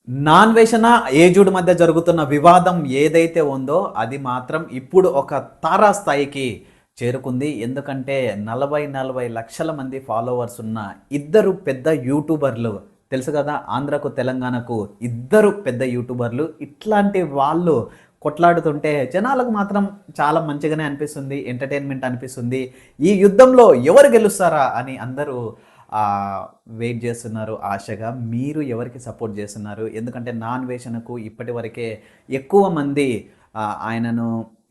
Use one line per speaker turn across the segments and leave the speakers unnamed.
నాన్వేషణ ఏజుడ్ మధ్య జరుగుతున్న వివాదం ఏదైతే ఉందో అది మాత్రం ఇప్పుడు ఒక తారాస్థాయికి చేరుకుంది. ఎందుకంటే 40 లక్షల మంది ఫాలోవర్స్ ఉన్న ఇద్దరు పెద్ద యూట్యూబర్లు తెలుసు కదా, ఆంధ్రకు తెలంగాణకు ఇద్దరు పెద్ద యూట్యూబర్లు ఇట్లాంటి వాళ్ళు కొట్లాడుతుంటే జనాలకు మాత్రం చాలా మంచిగానే అనిపిస్తుంది, ఎంటర్టైన్మెంట్ అనిపిస్తుంది. ఈ యుద్ధంలో ఎవరు గెలుస్తారా అని అందరూ వెయిట్ చేస్తున్నారు ఆశగా. మీరు ఎవరికి సపోర్ట్ చేస్తున్నారు? ఎందుకంటే నాన్వేషణకు ఇప్పటి వరకే ఎక్కువ మంది ఆయనను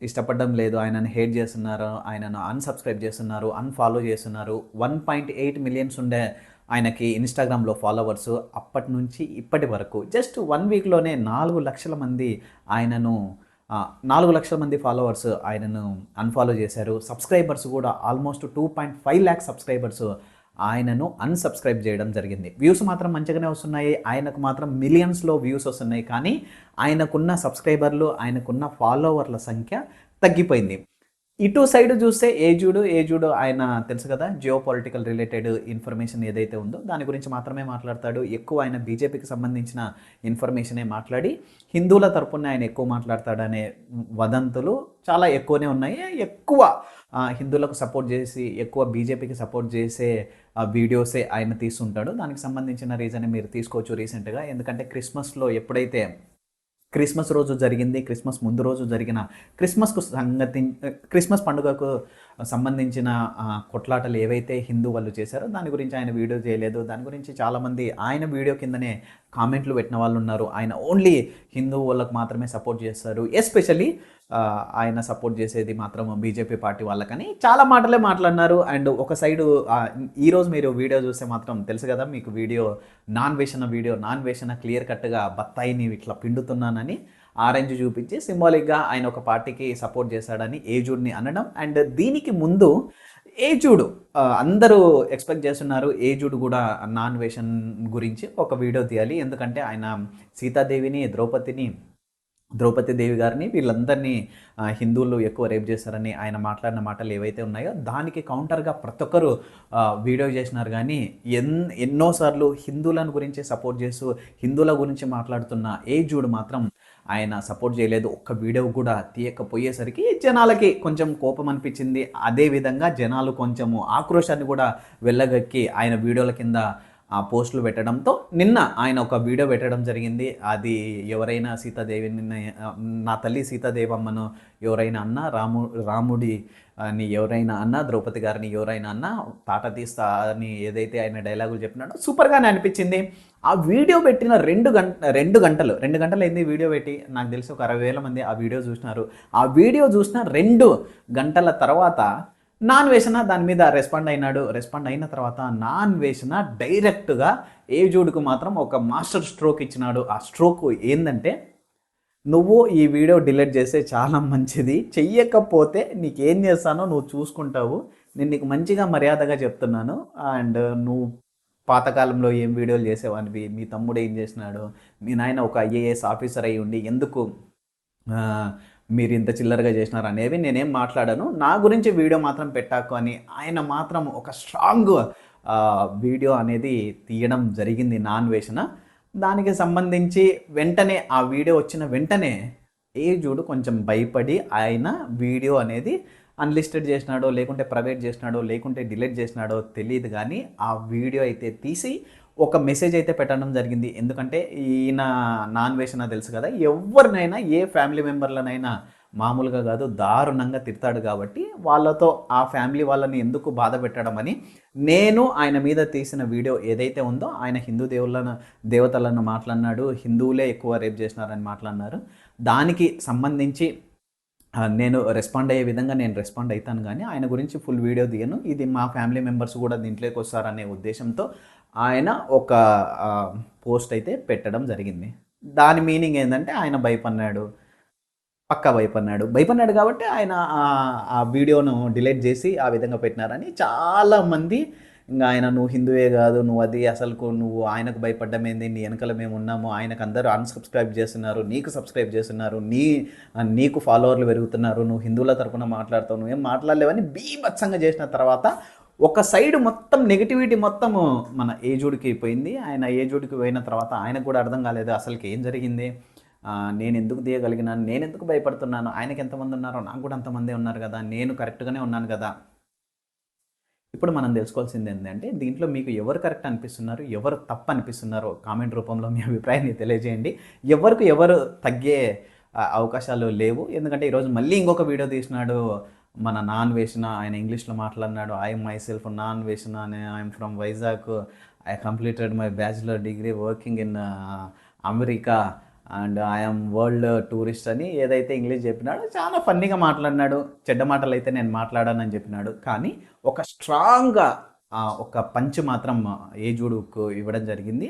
ఇష్టపడడం లేదు, ఆయనను హేట్ చేస్తున్నారు, ఆయనను అన్సబ్స్క్రైబ్ చేస్తున్నారు, అన్ఫాలో చేస్తున్నారు. 1.8 మిలియన్స్ ఉండే ఆయనకి ఇన్స్టాగ్రామ్లో ఫాలోవర్స్. అప్పటి నుంచి ఇప్పటి వరకు జస్ట్ 1 వీక్లోనే 4 లక్షల మంది ఆయనను 4 లక్షల మంది ఫాలోవర్స్ ఆయనను అన్ఫాలో చేశారు. సబ్స్క్రైబర్స్ కూడా ఆల్మోస్ట్ 2.5 ల్యాక్ సబ్స్క్రైబర్స్ ఆయనను అన్సబ్స్క్రైబ్ చేయడం జరిగింది. వ్యూస్ మాత్రం మంచిగానే వస్తున్నాయి, ఆయనకు మాత్రం మిలియన్స్లో వ్యూస్ వస్తున్నాయి. కానీ ఆయనకున్న సబ్స్క్రైబర్లు, ఆయనకున్న ఫాలోవర్ల సంఖ్య తగ్గిపోయింది. ఇటు సైడ్ చూస్తే ఏజుడు ఆయన తెలుసు కదా, జియో పొలిటికల్ రిలేటెడ్ ఇన్ఫర్మేషన్ ఏదైతే ఉందో దాని గురించి మాత్రమే మాట్లాడతాడు. ఎక్కువ ఆయన బీజేపీకి సంబంధించిన ఇన్ఫర్మేషనే మాట్లాడి హిందువుల తరపున ఆయన ఎక్కువ మాట్లాడతాడనే వదంతులు చాలా ఎక్కువనే ఉన్నాయి. ఎక్కువ హిందువులకు సపోర్ట్ చేసి ఎక్కువ బీజేపీకి సపోర్ట్ చేసే వీడియోసే ఆయన తీస్తుంటాడు. దానికి సంబంధించిన రీజన్ మీరు తీసుకోవచ్చు రీసెంట్గా. ఎందుకంటే క్రిస్మస్లో ఎప్పుడైతే క్రిస్మస్ రోజు జరిగింది, క్రిస్మస్ ముందు రోజు జరిగిన క్రిస్మస్ పండుగకు సంబంధించిన కొట్లాటలు ఏవైతే హిందూ వాళ్ళు చేశారో దాని గురించి ఆయన వీడియో చేయలేదు. దాని గురించి చాలామంది ఆయన వీడియో కిందనే కామెంట్లు పెట్టిన వాళ్ళు ఉన్నారు. ఆయన ఓన్లీ హిందూ వాళ్ళకు మాత్రమే సపోర్ట్ చేస్తారు, ఎస్పెషల్లీ ఆయన సపోర్ట్ చేసేది మాత్రం బీజేపీ పార్టీ వాళ్ళకని చాలా మాటలే మాట్లాడినారు. అండ్ ఒక సైడు ఈరోజు మీరు వీడియో చూస్తే మాత్రం తెలుసు కదా మీకు, నాన్ వేషణ క్లియర్ కట్గా బత్తాయిని ఇట్లా పిండుతున్నానని ఆరెంజ్ చూపించి సింబాలిక్గా ఆయన ఒక పార్టీకి సపోర్ట్ చేశాడని ఏజుడ్ని అనడం. అండ్ దీనికి ముందు ఏజుడ్ అందరూ ఎక్స్పెక్ట్ చేస్తున్నారు ఏజుడ్ కూడా నాన్ వేషన్ గురించి ఒక వీడియో తీయాలి. ఎందుకంటే ఆయన సీతాదేవిని, ద్రౌపది దేవి గారిని వీళ్ళందరినీ హిందువులు ఎక్కువ రేప్ చేస్తారని ఆయన మాట్లాడిన మాటలు ఏవైతే ఉన్నాయో దానికి కౌంటర్గా ప్రతి ఒక్కరు వీడియో చేసినారు. కానీ ఎన్నోసార్లు హిందువులను గురించి సపోర్ట్ చేస్తూ హిందువుల గురించి మాట్లాడుతున్న ఏజుడ్ మాత్రం ఆయన సపోర్ట్ చేయలేదు. ఒక్క వీడియో కూడా తీయకపోయేసరికి జనాలకి కొంచెం కోపం అనిపించింది. అదేవిధంగా జనాలు కొంచెము ఆక్రోశాన్ని కూడా వెళ్ళగక్కి ఆయన వీడియోల కింద పోస్టులు పెట్టడంతో నిన్న ఆయన ఒక వీడియో పెట్టడం జరిగింది. అది ఎవరైనా సీతాదేవిని, నా తల్లి సీతాదేవమ్మను ఎవరైనా అన్నా, రాముడి అని ఎవరైనా అన్నా, ద్రౌపది గారిని ఎవరైనా అన్నా తాట తీస్తా అని ఏదైతే ఆయన డైలాగులు చెప్పినాడో సూపర్గానే అనిపించింది. ఆ వీడియో పెట్టిన 2 గంటలు అయింది వీడియో పెట్టి. నాకు తెలిసి ఒక 60,000 మంది ఆ వీడియో చూసినారు. ఆ వీడియో చూసిన 2 గంటల తర్వాత నాన్వేషణ దాని మీద రెస్పాండ్ అయిన తర్వాత నాన్వేషణ డైరెక్ట్గా ఏజుడ్కు మాత్రం ఒక మాస్టర్ స్ట్రోక్ ఇచ్చినాడు. ఆ స్ట్రోక్ ఏంటంటే, నువ్వు ఈ వీడియో డిలీట్ చేస్తే చాలా మంచిది, చెయ్యకపోతే నీకేం చేస్తానో నువ్వు చూసుకుంటావు, నేను నీకు మంచిగా మర్యాదగా చెప్తున్నాను. అండ్ నువ్వు పాతకాలంలో ఏం వీడియోలు చేసేవాడివి, మీ తమ్ముడు ఏం చేసినాడు, మీ నాయన ఒక IAS ఆఫీసర్ అయి ఉండి ఎందుకు మీరు ఇంత చిల్లరగా చేసినారు అనేవి నేనేం మాట్లాడాను, నా గురించి వీడియో మాత్రం పెట్టాకు అని ఆయన మాత్రం ఒక స్ట్రాంగ్ వీడియో అనేది తీయడం జరిగింది నాన్వేషణ. దానికి సంబంధించి వెంటనే ఆ వీడియో వచ్చిన వెంటనే ఏజుడ్ కొంచెం భయపడి ఆయన వీడియో అనేది అన్లిస్టెడ్ చేసినాడో, లేకుంటే ప్రైవేట్ చేసినాడో, లేకుంటే డిలీట్ చేసినాడో తెలియదు. కానీ ఆ వీడియో అయితే తీసి ఒక మెసేజ్ అయితే పెట్టడం జరిగింది. ఎందుకంటే ఈయన నాన్వేషణ తెలుసు కదా, ఎవరినైనా ఏ ఫ్యామిలీ మెంబర్లనైనా మామూలుగా కాదు దారుణంగా తిడతాడు. కాబట్టి వాళ్ళతో ఆ ఫ్యామిలీ వాళ్ళని ఎందుకు బాధ పెట్టడం అని నేను ఆయన మీద తీసిన వీడియో ఏదైతే ఉందో, ఆయన హిందూ దేవతలను మాట్లాడినాడు, హిందువులే ఎక్కువ రేప్ చేసినారని మాట్లాడినారు. దానికి సంబంధించి నేను రెస్పాండ్ అయ్యే విధంగా నేను రెస్పాండ్ అవుతాను. కానీ ఆయన గురించి ఫుల్ వీడియో తీయను. ఇది మా ఫ్యామిలీ మెంబర్స్ కూడా దీంట్లోకి వస్తారనే ఉద్దేశంతో ఆయన ఒక పోస్ట్ అయితే పెట్టడం జరిగింది. దాని మీనింగ్ ఏంటంటే ఆయన భయపడినాడు కాబట్టి ఆయన ఆ వీడియోను డిలీట్ చేసి ఆ విధంగా పెట్టినారని చాలామంది, ఇంకా ఆయన నువ్వు హిందువే కాదు, నువ్వు అది అసలుకు నువ్వు ఆయనకు భయపడ్డమేంది, నీ వెనకాల మేము ఉన్నాము, ఆయనకు అందరూ అన్సబ్స్క్రైబ్ చేస్తున్నారు, నీకు సబ్స్క్రైబ్ చేస్తున్నారు, నీకు ఫాలోవర్లు పెరుగుతున్నారు, నువ్వు హిందువుల తరపున మాట్లాడతావు, నువ్వేం మాట్లాడలేవని బీభత్సంగా చేసిన తర్వాత ఒక సైడ్ మొత్తం నెగిటివిటీ మొత్తము మన ఏజుడికి పోయింది. ఆయన ఏజుడికి పోయిన తర్వాత ఆయనకు కూడా అర్థం కాలేదు అసలుకి ఏం జరిగింది, నేను ఎందుకు తీయగలిగినాను, నేను ఎందుకు భయపడుతున్నాను, ఆయనకి ఎంతమంది ఉన్నారో నాకు కూడా అంతమందే ఉన్నారు కదా, నేను కరెక్ట్గానే ఉన్నాను కదా. ఇప్పుడు మనం తెలుసుకోవాల్సింది ఏంటంటే దీంట్లో మీకు ఎవరు కరెక్ట్ అనిపిస్తున్నారు, ఎవరు తప్పు అనిపిస్తున్నారో కామెంట్ రూపంలో మీ అభిప్రాయాన్ని తెలియజేయండి. ఎవరు తగ్గే అవకాశాలు లేవు. ఎందుకంటే ఈరోజు మళ్ళీ ఇంకొక వీడియో తీసినాడు, మన నాన్ వేసిన ఆయన ఇంగ్లీష్లో మాట్లాడినాడు. ఐఎమ్ మై సెల్ఫ్ నాన్ వేసిన, I'm from Vizag, I completed my bachelor degree working in America and I'm world tourist అని ఏదైతే ఇంగ్లీష్ చెప్పినాడో చాలా ఫన్నీగా మాట్లాడినాడు. చెడ్డ మాటలు అయితే నేను మాట్లాడానని చెప్పినాడు. కానీ ఒక స్ట్రాంగ్గా ఒక పంచ్ మాత్రం ఏజుడుకు ఇవ్వడం జరిగింది.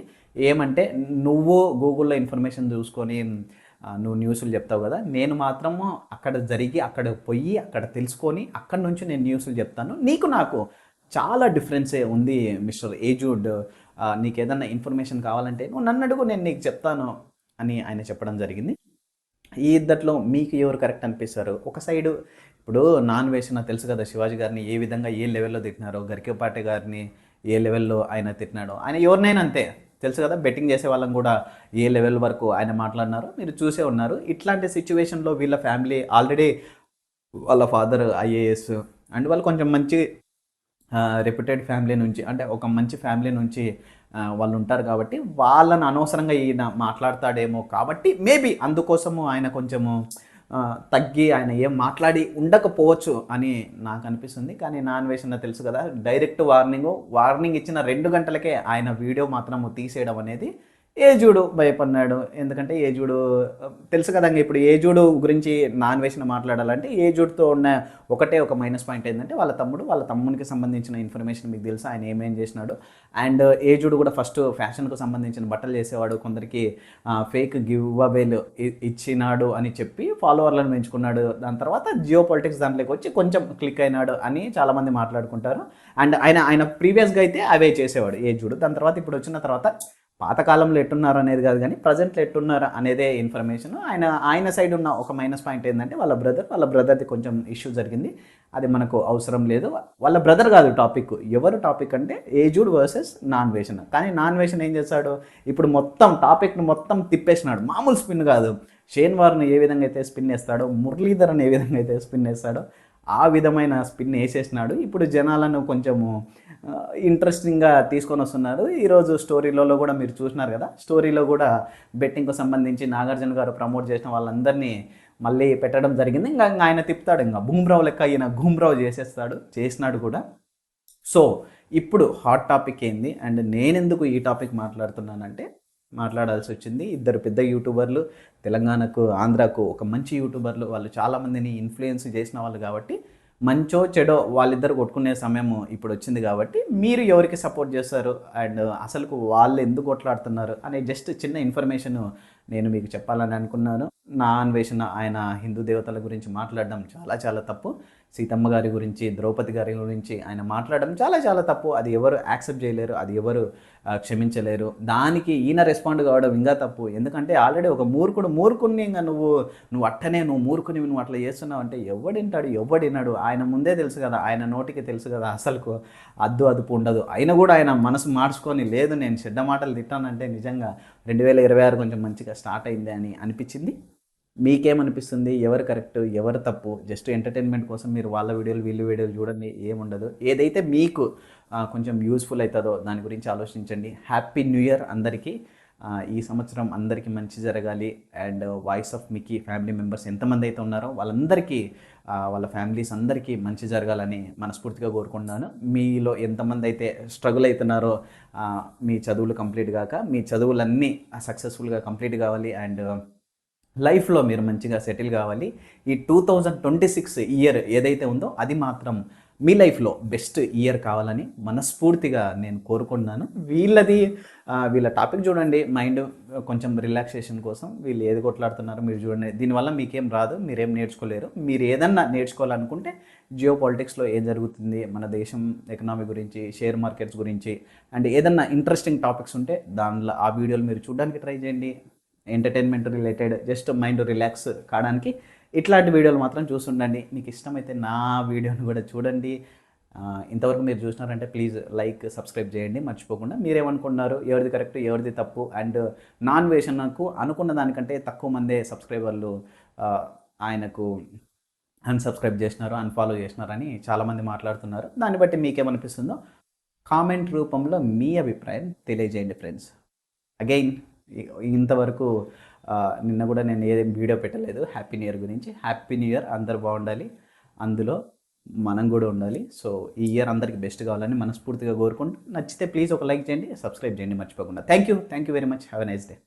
ఏమంటే నువ్వు గూగుల్లో ఇన్ఫర్మేషన్ చూసుకొని నువ్వు న్యూస్లు చెప్తావు కదా, నేను మాత్రము అక్కడ జరిగి అక్కడ పోయి అక్కడ తెలుసుకొని అక్కడ నుంచి నేను న్యూస్లు చెప్తాను. నాకు చాలా డిఫరెన్సే ఉంది మిస్టర్ ఏజుడ్. నీకు ఏదన్నా ఇన్ఫర్మేషన్ కావాలంటే నువ్వు నన్ను అడుగు, నేను నీకు చెప్తాను అని ఆయన చెప్పడం జరిగింది. ఈ ఇద్దట్లో మీకు ఎవరు కరెక్ట్ అనిపిస్తారు? ఒక సైడు ఇప్పుడు నాన్ వేసిన తెలుసు కదా, శివాజీ గారిని ఏ విధంగా ఏ లెవెల్లో తిట్టినారో, గరికేపాటి గారిని ఏ లెవెల్లో ఆయన తిట్టినాడో, ఆయన ఎవరినైనా అంతే తెలుసు కదా. బెట్టింగ్ చేసే వాళ్ళని కూడా ఏ లెవెల్ వరకు ఆయన మాట్లాడినారో మీరు చూసే ఉన్నారు. ఇట్లాంటి సిచ్యువేషన్లో వీళ్ళ ఫ్యామిలీ ఆల్రెడీ వాళ్ళ ఫాదర్ ఐఏఎస్ అండ్ వాళ్ళు కొంచెం మంచి రెప్యూటెడ్ ఫ్యామిలీ నుంచి, అంటే ఒక మంచి ఫ్యామిలీ నుంచి వాళ్ళు ఉంటారు కాబట్టి వాళ్ళని అనవసరంగా ఈయన మాట్లాడతాడేమో కాబట్టి మేబీ అందుకోసము ఆయన కొంచెము తగ్గి ఆయన ఏం మాట్లాడి ఉండకపోవచ్చు అని నాకు అనిపిస్తుంది. కానీ నాన్ వేసిన తెలుసు కదా, డైరెక్ట్ వార్నింగ్ ఇచ్చిన 2 గంటలకే ఆయన వీడియో మాత్రం తీసేయడం అనేది ఏజుడు భయపడినాడు. ఎందుకంటే ఏజుడు తెలుసు కదా, ఇప్పుడు ఏజుడు గురించి నాన్ వేసిన మాట్లాడాలంటే ఏజుడ్తో ఉన్న ఒక మైనస్ పాయింట్ ఏంటంటే వాళ్ళ తమ్మునికి సంబంధించిన ఇన్ఫర్మేషన్ మీకు తెలుసు, ఆయన ఏమేం చేసినాడు. అండ్ ఏజుడు కూడా ఫస్ట్ ఫ్యాషన్కు సంబంధించిన బట్టలు చేసేవాడు, కొందరికి ఫేక్ గివ్ అవేలు ఇచ్చినాడు అని చెప్పి ఫాలోవర్లను పెంచుకున్నాడు. దాని తర్వాత జియో పాలిటిక్స్ దాంట్లోకి వచ్చి కొంచెం క్లిక్ అయినాడు అని చాలామంది మాట్లాడుకుంటారు. అండ్ ఆయన ప్రీవియస్గా అయితే అవే చేసేవాడు ఏజుడు. దాని తర్వాత ఇప్పుడు వచ్చిన తర్వాత పాతకాలంలో ఎట్టున్నారు అనేది కాదు కానీ ప్రజెంట్లో ఎట్టున్నారు అనేదే ఇన్ఫర్మేషన్. ఆయన సైడ్ ఉన్న ఒక మైనస్ పాయింట్ ఏంటంటే వాళ్ళ బ్రదర్ది కొంచెం ఇష్యూ జరిగింది. అది మనకు అవసరం లేదు. వాళ్ళ బ్రదర్ కాదు టాపిక్. ఎవరు టాపిక్ అంటే ఏజుడ్ వర్సెస్ నాన్ వేషన్. కానీ నాన్ వేషన్ ఏం చేశాడు, ఇప్పుడు మొత్తం టాపిక్ను మొత్తం తిప్పేసినాడు. మామూలు స్పిన్ కాదు. షేన్ వార్న్ ఏ విధంగా అయితే స్పిన్ వేస్తాడో, మురళీధరన్ ఏ విధంగా అయితే స్పిన్ వేస్తాడో ఆ విధమైన స్పిన్ వేసేసినాడు. ఇప్పుడు జనాలను కొంచెము ఇంట్రెస్టింగ్గా తీసుకొని వస్తున్నారు. ఈరోజు స్టోరీలలో కూడా మీరు చూసినారు కదా, స్టోరీలో కూడా బెట్టింగ్కు సంబంధించి నాగార్జున గారు ప్రమోట్ చేసిన వాళ్ళందరినీ మళ్ళీ పెట్టడం జరిగింది. ఇంకా ఆయన తిప్పుతాడు, ఇంకా బూమ్రావ్ లెక్క ఈయన గూమ్రావ్ చేసినాడు కూడా. సో ఇప్పుడు హాట్ టాపిక్ ఏంది అండ్ నేనెందుకు ఈ టాపిక్ మాట్లాడాల్సి వచ్చింది, ఇద్దరు పెద్ద యూట్యూబర్లు, తెలంగాణకు ఆంధ్రాకు ఒక మంచి యూట్యూబర్లు, వాళ్ళు చాలామందిని ఇన్ఫ్లుయెన్స్ చేసిన వాళ్ళు కాబట్టి మంచో చెడో వాళ్ళిద్దరు కొట్టుకునే సమయం ఇప్పుడు వచ్చింది కాబట్టి మీరు ఎవరికి సపోర్ట్ చేస్తారు అండ్ అసలుకు వాళ్ళు ఎందుకు కొట్లాడుతున్నారు అనే జస్ట్ చిన్న ఇన్ఫర్మేషన్ నేను మీకు చెప్పాలని అనుకున్నాను. నా అన్వేషణ ఆయన హిందూ దేవతల గురించి మాట్లాడడం చాలా చాలా తప్పు. సీతమ్మ గారి గురించి, ద్రౌపది గారి గురించి ఆయన మాట్లాడడం చాలా చాలా తప్పు. అది ఎవరు యాక్సెప్ట్ చేయలేరు, అది ఎవరు క్షమించలేరు. దానికి ఈయన రెస్పాండ్ కావడం ఇంకా తప్పు. ఎందుకంటే ఆల్రెడీ ఒక మూర్ఖుని ఇంకా నువ్వు అట్టనే మూర్ఖుని నువ్వు అట్లా చేస్తున్నావు అంటే ఎవడినాడు. ఆయన ముందే తెలుసు కదా, ఆయన నోటికి తెలుసు కదా అసలుకు అదుపు ఉండదు. అయినా కూడా ఆయన మనసు మార్చుకొని లేదు నేను చెడ్డ మాటలు తిట్టానంటే నిజంగా 2026 కొంచెం మంచిగా స్టార్ట్ అయింది అని అనిపించింది. మీకేమనిపిస్తుంది? ఎవరు కరెక్ట్, ఎవరు తప్పు? జస్ట్ ఎంటర్టైన్మెంట్ కోసం మీరు వాళ్ళ వీడియోలు వీళ్ళ వీడియోలు చూడండి, ఏముండదు. ఏదైతే మీకు కొంచెం యూస్ఫుల్ అవుతుందో దాని గురించి ఆలోచించండి. హ్యాపీ న్యూ ఇయర్ అందరికీ. ఈ సంవత్సరం అందరికీ మంచి జరగాలి. And voice of Mickey family members ఎంతమంది అయితే ఉన్నారో వాళ్ళందరికీ, వాళ్ళ ఫ్యామిలీస్ అందరికీ మంచి జరగాలని మనస్ఫూర్తిగా కోరుకుంటున్నాను. మీలో ఎంతమంది అయితే స్ట్రగుల్ అవుతున్నారో మీ చదువులు కంప్లీట్ కాక, మీ చదువులన్నీ సక్సెస్ఫుల్గా కంప్లీట్ కావాలి అండ్ లైఫ్లో మీరు మంచిగా సెటిల్ కావాలి. ఈ 2026 ఇయర్ ఏదైతే ఉందో అది మాత్రం మీ లైఫ్లో బెస్ట్ ఇయర్ కావాలని మనస్ఫూర్తిగా నేను కోరుకుంటున్నాను. వీళ్ళ టాపిక్ చూడండి, మైండ్ కొంచెం రిలాక్సేషన్ కోసం వీళ్ళు ఏది కొట్లాడుతున్నారో మీరు చూడండి. దీనివల్ల మీకేం రాదు, మీరేం నేర్చుకోలేరు. మీరు ఏదన్నా నేర్చుకోవాలనుకుంటే జియో పాలిటిక్స్లో ఏం జరుగుతుంది, మన దేశం ఎకనామీ గురించి, షేర్ మార్కెట్స్ గురించి అండ్ ఏదన్నా ఇంట్రెస్టింగ్ టాపిక్స్ ఉంటే దానిలో ఆ వీడియోలు మీరు చూడడానికి ట్రై చేయండి. Entertainment related just mind relax కావడానికి ఇట్లాంటి వీడియోలు మాత్రం చూస్తుండండి. మీకు ఇష్టమైతే నా వీడియోని కూడా చూడండి. ఇంతవరకు మీరు చూసినారంటే ప్లీజ్ లైక్ సబ్స్క్రైబ్ చేయండి మర్చిపోకుండా. మీరేమనుకున్నారు, ఎవరిది కరెక్ట్ ఎవరిది తప్పు, అండ్ నాన్ వేషన్కు అనుకున్న దానికంటే తక్కువ మందే సబ్స్క్రైబర్లు ఆయనకు అన్సబ్స్క్రైబ్ చేసినారు, అన్ఫాలో చేసినారని చాలామంది మాట్లాడుతున్నారు. దాన్ని బట్టి మీకేమనిపిస్తుందో కామెంట్ రూపంలో మీ అభిప్రాయం తెలియజేయండి ఫ్రెండ్స్. అగైన్ ఇంతవరకు నిన్న కూడా నేను ఏదేం వీడియో పెట్టలేదు హ్యాపీ న్యూ ఇయర్ గురించి. హ్యాపీ న్యూ ఇయర్, అందరు బాగుండాలి, అందులో మనం కూడా ఉండాలి. సో ఈ ఇయర్ అందరికి బెస్ట్ కావాలని మనస్ఫూర్తిగా కోరుకుంటూ, నచ్చితే ప్లీజ్ ఒక లైక్ చేయండి, సబ్స్క్రైబ్ చేయండి మర్చిపోకుండా. Thank you very much. Have a nice day.